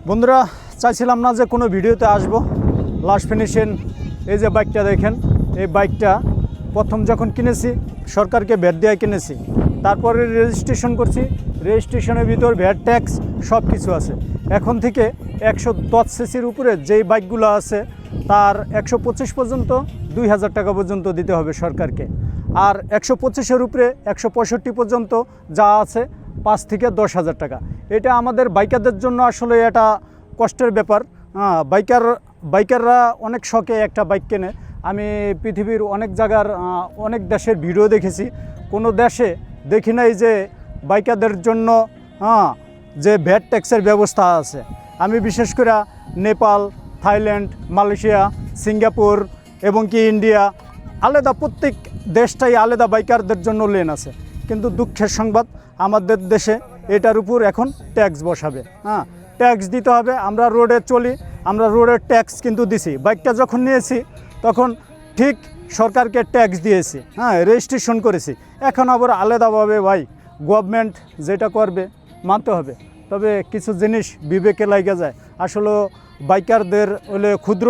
বন্ধুরা, চাইছিলাম না যে কোনো ভিডিওতে আসবো। লাস্ট ফিনিশিং এই যে বাইকটা দেখেন, এই বাইকটা প্রথম যখন কিনেছি সরকারকে ভ্যাট দিয়ে কিনেছি, তারপরে রেজিস্ট্রেশন করছি। রেজিস্ট্রেশনের ভিতর ভ্যাট ট্যাক্স সব কিছু আছে। এখন থেকে 110 সিসির উপরে যেই বাইকগুলো আছে তার 125 পর্যন্ত 2000 টাকা পর্যন্ত দিতে হবে সরকারকে। আর 125-এর উপরে 165 পর্যন্ত যা আছে 5 থেকে 10,000 টাকা। এটা আমাদের বাইকারদের জন্য আসলে এটা কষ্টের ব্যাপার। বাইকাররা অনেক শখে একটা বাইক কেনে। আমি পৃথিবীর অনেক জায়গার অনেক দেশের ভিডিও দেখেছি, কোনো দেশে দেখি নাই যে বাইকারদের জন্য যে ভ্যাট ট্যাক্সের ব্যবস্থা আছে। আমি বিশেষ করে নেপাল, থাইল্যান্ড, মালয়েশিয়া, সিঙ্গাপুর এবং কি ইন্ডিয়া, আলাদা প্রত্যেক দেশটাই আলাদা বাইকারদের জন্য লেন আছে। কিন্তু দুঃখের সংবাদ, আমাদের দেশে এটার উপর এখন ট্যাক্স বসাবে। ট্যাক্স দিতে হবে। আমরা রোডে চলি, আমরা রোডের ট্যাক্স কিন্তু দিছি। বাইকটা যখন নিয়েছি তখন ঠিক সরকারকে ট্যাক্স দিয়েছি, রেজিস্ট্রেশন করেছি। এখন আবার আলাদাভাবে ভাই গভর্নমেন্ট যেটা করবে মানতে হবে। তবে কিছু জিনিস বিবেকে লাগে যায়। আসলে বাইকারদের হলে ক্ষুদ্র